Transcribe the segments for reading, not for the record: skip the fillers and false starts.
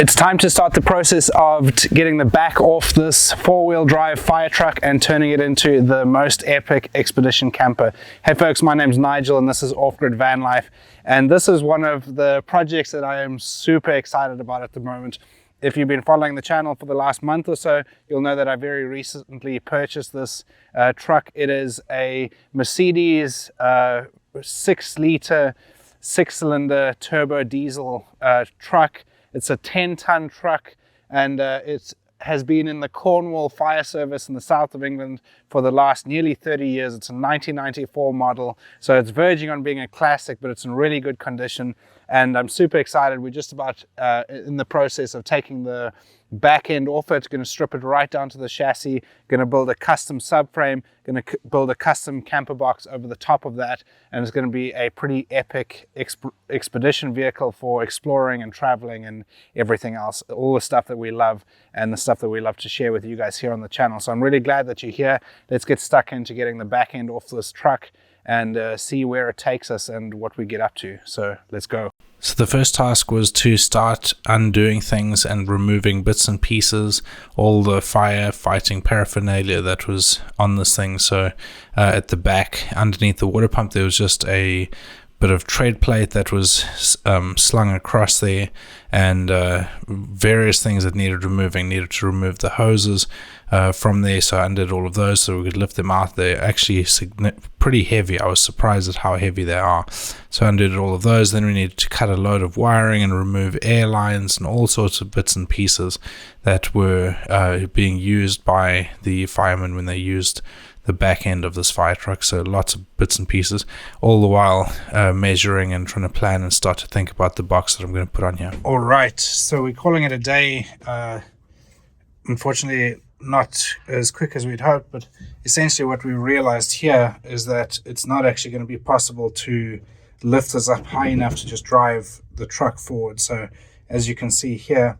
It's time to start the process of getting the back off this four-wheel drive fire truck and turning it into the most epic expedition camper. Hey folks, my name's Nigel and this is Offgrid Van Life, and this is one of the projects that I am super excited about at the moment. If you've been following the channel for the last month or so, you'll know that I very recently purchased this truck. It is a Mercedes 6-liter, 6-cylinder turbo diesel truck. It's a 10-ton truck, and it has been in the Cornwall Fire Service in the south of England for the last nearly 30 years. It's a 1994 model, so it's verging on being a classic, but it's in really good condition, and I'm super excited. We're just about in the process of taking the back end off it, going to strip it right down to the chassis, going to build a custom subframe, going to build a custom camper box over the top of that, and it's going to be a pretty epic expedition vehicle for exploring and traveling and everything else, all the stuff that we love and the stuff that we love to share with you guys here on the channel. So I'm really glad that you're here. Let's get stuck into getting the back end off this truck and see where it takes us and what we get up to. So let's go. So the first task was to start undoing things and removing bits and pieces, all the firefighting paraphernalia that was on this thing. So at the back, underneath the water pump, there was just a bit of tread plate that was slung across there, and various things that needed removing. Needed to remove the hoses from there, so I undid all of those so we could lift them out. They're actually pretty heavy. I was surprised at how heavy they are. So I undid all of those. Then we needed to cut a load of wiring and remove air lines and all sorts of bits and pieces that were being used by the firemen when they used the back end of this fire truck. So lots of bits and pieces, all the while measuring and trying to plan and start to think about the box that I'm going to put on here. All right, so we're calling it a day. Unfortunately, not as quick as we'd hoped, but essentially what we realized here is that it's not actually going to be possible to lift this up high enough to just drive the truck forward. So as you can see here,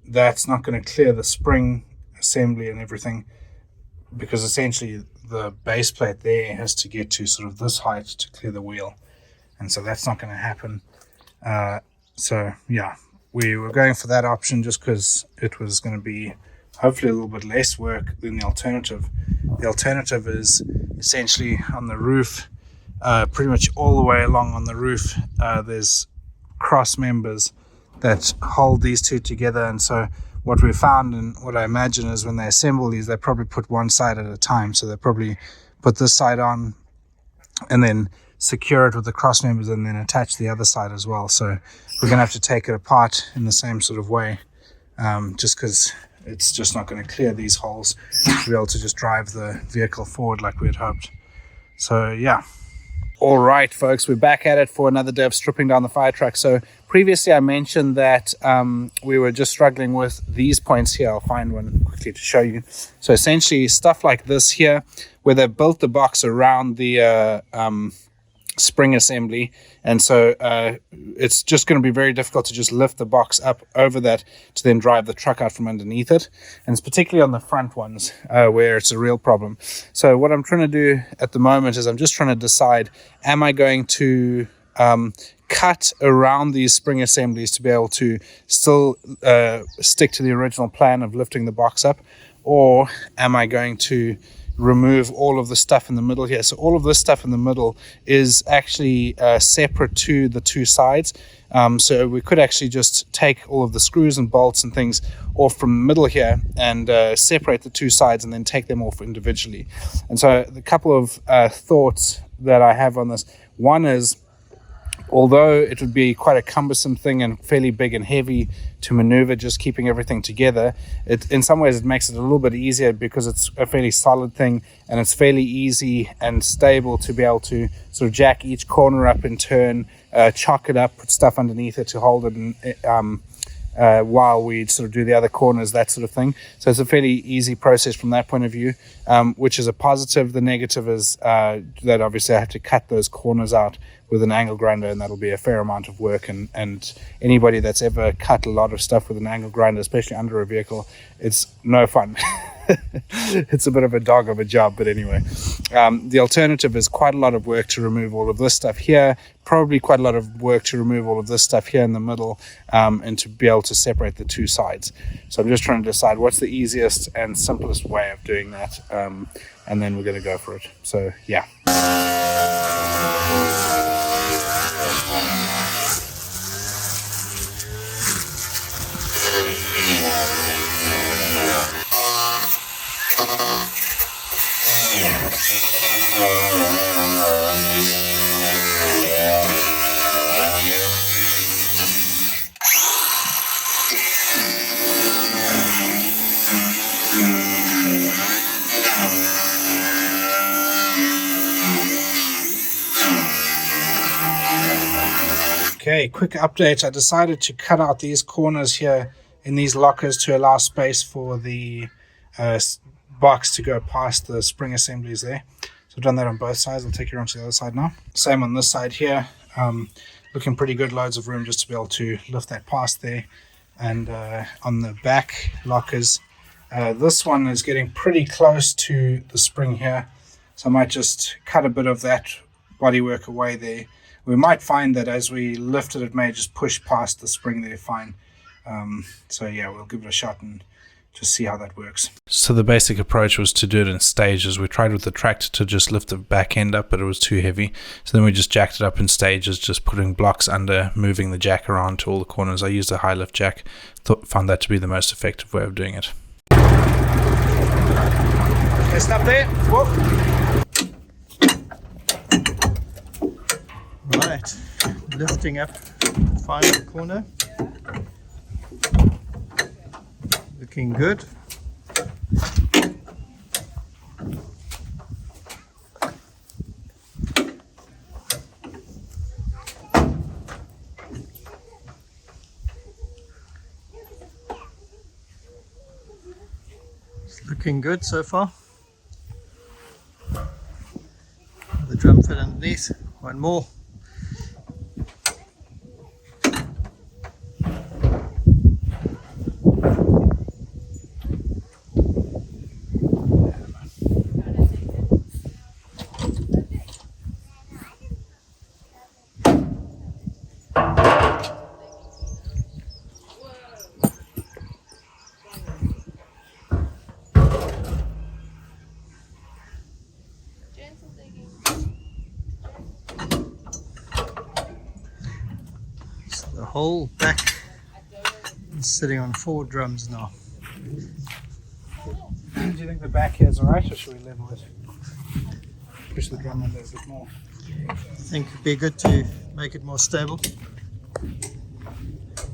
that's not going to clear the spring assembly and everything, because essentially the base plate there has to get to sort of this height to clear the wheel, and so that's not going to happen. So yeah, we were going for that option just because it was going to be hopefully a little bit less work than the alternative. The alternative is essentially on the roof, pretty much all the way along on the roof, there's cross members that hold these two together, and so what we found, and what I imagine, is when they assemble these, they probably put one side at a time. So they probably put this side on and then secure it with the cross members and then attach the other side as well. So we're going to have to take it apart in the same sort of way, just because it's just not going to clear these holes to be able to just drive the vehicle forward like we had hoped. So yeah. All right, folks, we're back at it for another day of stripping down the fire truck. So previously I mentioned that we were just struggling with these points here. I'll find one quickly to show you. So essentially stuff like this here, where they built the box around the spring assembly, and so it's just going to be very difficult to just lift the box up over that to then drive the truck out from underneath it, and it's particularly on the front ones where it's a real problem. So what I'm trying to do at the moment is I'm just trying to decide, am I going to cut around these spring assemblies to be able to still stick to the original plan of lifting the box up, or am I going to remove all of the stuff in the middle here? So all of this stuff in the middle is actually separate to the two sides. So we could actually just take all of the screws and bolts and things off from the middle here and separate the two sides and then take them off individually. And so a couple of thoughts that I have on this. One is, although it would be quite a cumbersome thing and fairly big and heavy to maneuver, just keeping everything together, in some ways it makes it a little bit easier because it's a fairly solid thing and it's fairly easy and stable to be able to sort of jack each corner up in turn, chock it up, put stuff underneath it to hold it, and while we sort of do the other corners, that sort of thing. So it's a fairly easy process from that point of view, which is a positive. The negative is that obviously I have to cut those corners out with an angle grinder, and that'll be a fair amount of work. And anybody that's ever cut a lot of stuff with an angle grinder, especially under a vehicle, it's no fun. it's a bit of a dog of a job, but anyway. The alternative is quite a lot of work to remove all of this stuff here, probably quite a lot of work to remove all of this stuff here in the middle, and to be able to separate the two sides. So I'm just trying to decide what's the easiest and simplest way of doing that, and then we're going to go for it. So yeah. Okay, quick update. I decided to cut out these corners here in these lockers to allow space for the box to go past the spring assemblies there. So I've done that on both sides. I'll take you around to the other side now. Same on this side here. Looking pretty good, loads of room just to be able to lift that past there. And on the back lockers, this one is getting pretty close to the spring here. So I might just cut a bit of that bodywork away there. We might find that as we lift it, it may just push past the spring there fine. So yeah, we'll give it a shot and just see how that works. So the basic approach was to do it in stages. We tried with the tractor to just lift the back end up, but it was too heavy. So then we just jacked it up in stages, just putting blocks under, moving the jack around to all the corners. I used a high lift jack, found that to be the most effective way of doing it. Okay, stop there. Whoop. Right, lifting up final corner. Looking good. It's looking good so far. The drum fit underneath, one more. The whole back is sitting on 4 drums now. Do you think the back here is alright, or should we level it? Push the drum under a bit more. I think it'd be good to make it more stable. You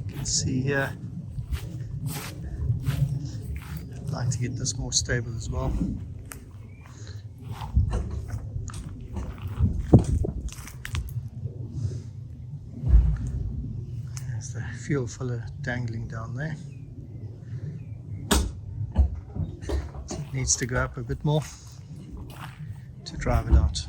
can see here. I'd like to get this more stable as well. There's the fuel filler dangling down there. So it needs to go up a bit more to drive it out.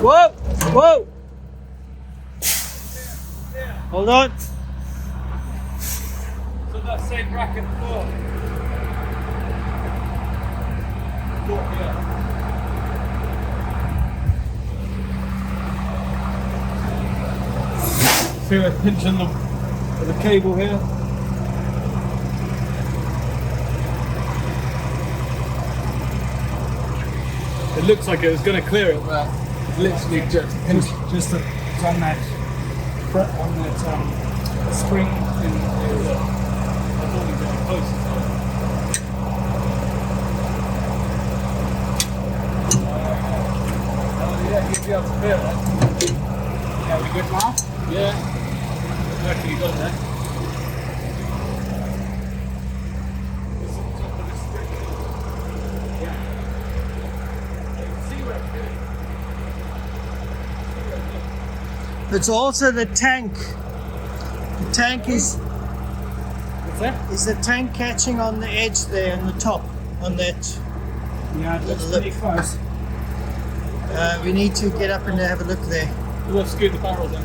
Whoa! Whoa! Hold on. So that same bracket before. See we're pinching the cable here. It looks like it was going to clear it, but literally just pinched. Just on that spring in the I thought we were going close. Oh yeah, you'd be able to clear it. Yeah, we good now? Yeah. I reckon you got it there. It's also the tank. The tank is... What's that? Is the tank catching on the edge there on the top? On that... Yeah, it looks Little pretty close. we need to get up and have a look there. We'll scoot the barrels in.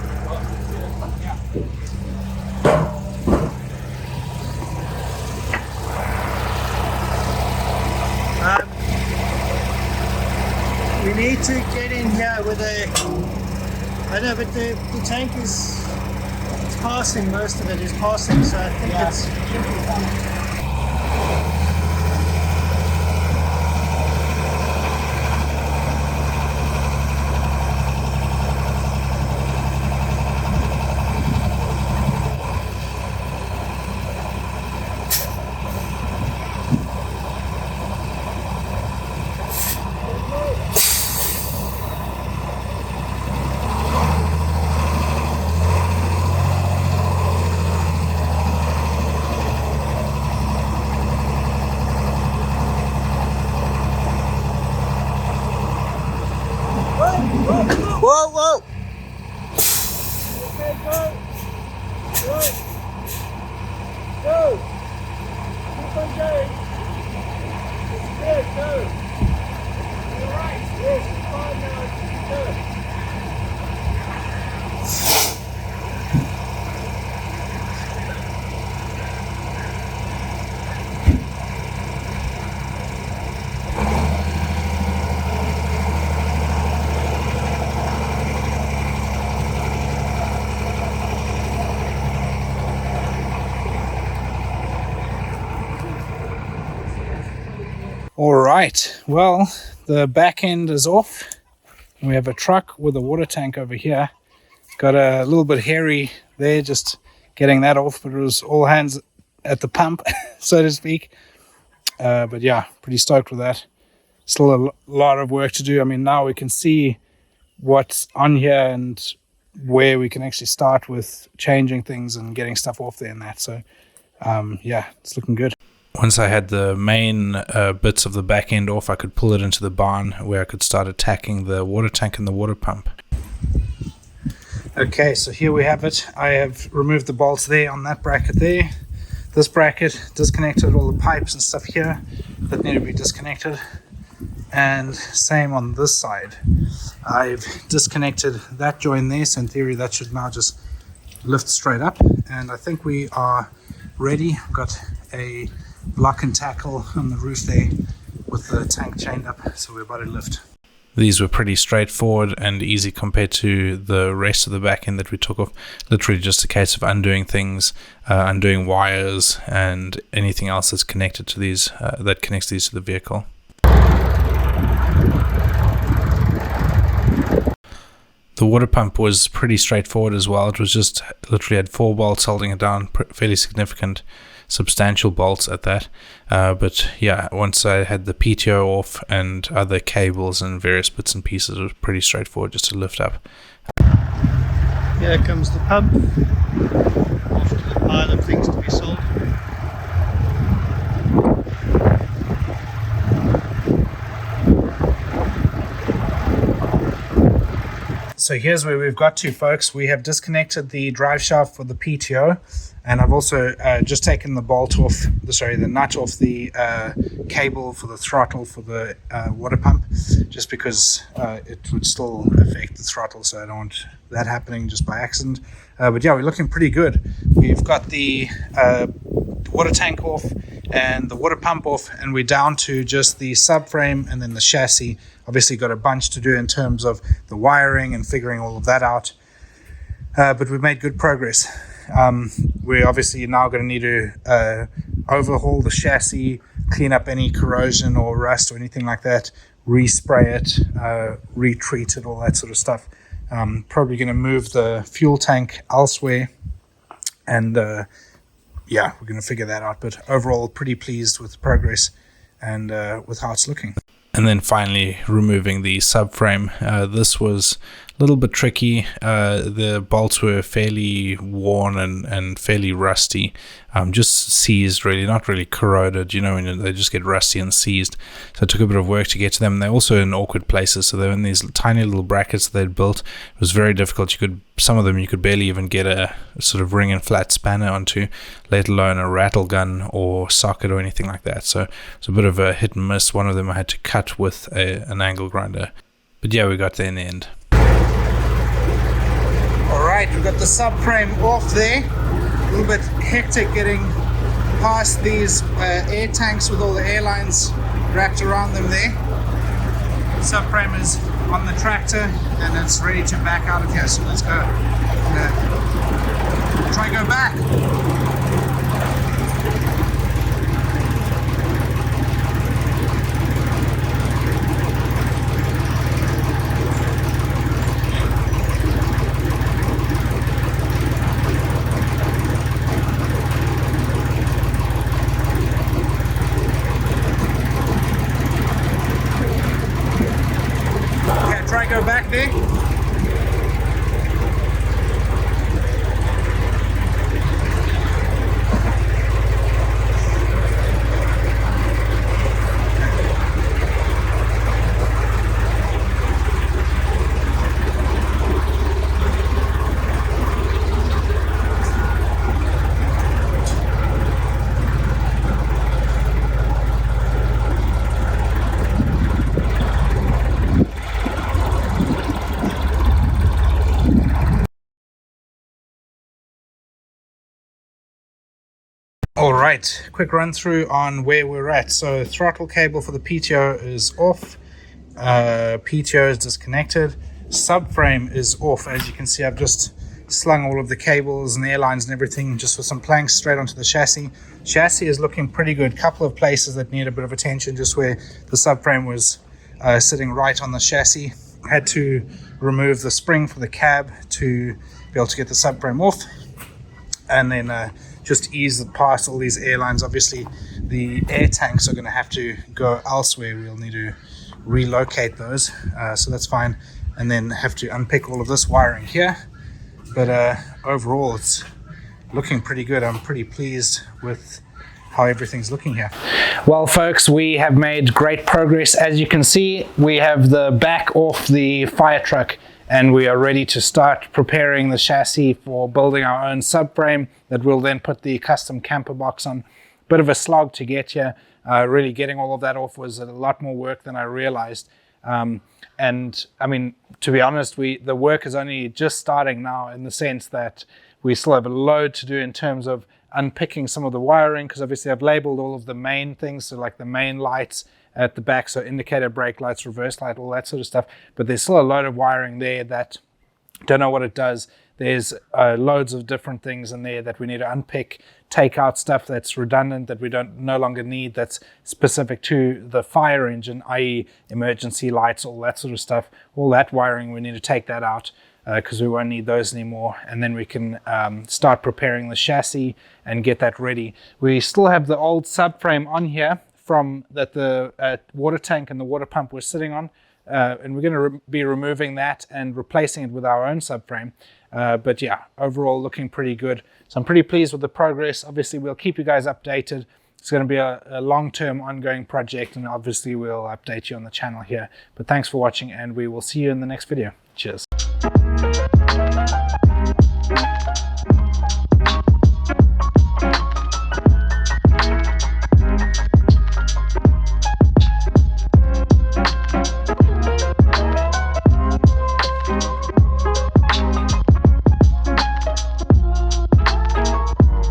We need to get in here with a... I know, but the tank is... It's passing, most of it is passing, so I think it's... Whoa, whoa! Okay, go! Right! Go! Keep on going! It's good, go! You're right, yes, it's fine now, go! All right, well, the back end is off. We have a truck with a water tank over here. Got a little bit hairy there, just getting that off, but it was all hands at the pump, so to speak. But yeah, pretty stoked with that. Still a lot of work to do. I mean, now we can see what's on here and where we can actually start with changing things and getting stuff off there and that. So yeah, it's looking good. Once I had the main bits of the back end off, I could pull it into the barn where I could start attacking the water tank and the water pump. Okay, so here we have it. I have removed the bolts there on that bracket there. This bracket, disconnected all the pipes and stuff here that need to be disconnected. And same on this side. I've disconnected that joint there, so in theory that should now just lift straight up. And I think we are ready. I've got a block and tackle on the roof there with the tank chained up, so we're about to lift. These were pretty straightforward and easy compared to the rest of the back end that we took off. Literally just a case of undoing things, undoing wires and anything else that's connected to these, that connects these to the vehicle. The water pump was pretty straightforward as well. It was just literally had 4 bolts holding it down, fairly significant, substantial bolts at that. But yeah, once I had the PTO off and other cables and various bits and pieces, it was pretty straightforward just to lift up. Here comes the pump. Off to the pile of things to be sold. So here's where we've got to, folks. We have disconnected the drive shaft for the PTO, and I've also just taken the bolt off, the nut off the cable for the throttle for the water pump, just because it would still affect the throttle, so I don't want that happening just by accident. But yeah, we're looking pretty good. We've got the water tank off and the water pump off, and we're down to just the subframe and then the chassis. Obviously got a bunch to do in terms of the wiring and figuring all of that out, but we've made good progress. We're obviously now going to need to overhaul the chassis, clean up any corrosion or rust or anything like that, respray it, retreat it, all that sort of stuff. Probably going to move the fuel tank elsewhere, and yeah, we're going to figure that out. But overall, pretty pleased with the progress and with how it's looking. And then finally removing the subframe. This was little bit tricky. The bolts were fairly worn and fairly rusty. Just seized, really, not really corroded, you know, when they just get rusty and seized. So it took a bit of work to get to them. They're also in awkward places, so they're in these tiny little brackets that they'd built. It was very difficult. Some of them you could barely even get a sort of ring and flat spanner onto, let alone a rattle gun or socket or anything like that. So it's a bit of a hit and miss. One of them I had to cut with an angle grinder. But yeah, we got there in the end. Alright, we've got the subframe off there. A little bit hectic getting past these air tanks with all the airlines wrapped around them there. Subframe is on the tractor and it's ready to back out of here, so let's go. Try and go back. Go back there. All right, quick run through on where we're at. So throttle cable for the PTO is off, PTO is disconnected, subframe is off. As you can see, I've just slung all of the cables and airlines and everything just with some planks straight onto the chassis. Chassis is looking pretty good. Couple of places that need a bit of attention, just where the subframe was sitting right on the chassis. I had to remove the spring for the cab to be able to get the subframe off, and then just ease past all these airlines. Obviously the air tanks are going to have to go elsewhere. We'll need to relocate those, so that's fine, and then have to unpick all of this wiring here. But overall it's looking pretty good. I'm pretty pleased with how everything's looking here. Well folks, we have made great progress. As you can see, we have the back off the fire truck and we are ready to start preparing the chassis for building our own subframe that we'll then put the custom camper box on. Bit of a slog to get here. Really getting all of that off was a lot more work than I realized. And I mean, to be honest, the work is only just starting now, in the sense that we still have a load to do in terms of unpicking some of the wiring, because obviously I've labeled all of the main things, so like the main lights at the back, so indicator, brake lights, reverse light, all that sort of stuff. But there's still a load of wiring there that don't know what it does. There's loads of different things in there that we need to unpick, take out stuff that's redundant, that we no longer need, that's specific to the fire engine, i.e. emergency lights, all that sort of stuff. All that wiring, we need to take that out because we won't need those anymore. And then we can start preparing the chassis and get that ready. We still have the old subframe on here from that the water tank and the water pump were sitting on. And we're going to be removing that and replacing it with our own subframe. But yeah, overall looking pretty good. So I'm pretty pleased with the progress. Obviously, we'll keep you guys updated. It's going to be a long-term ongoing project, and obviously we'll update you on the channel here. But thanks for watching, and we will see you in the next video. Cheers.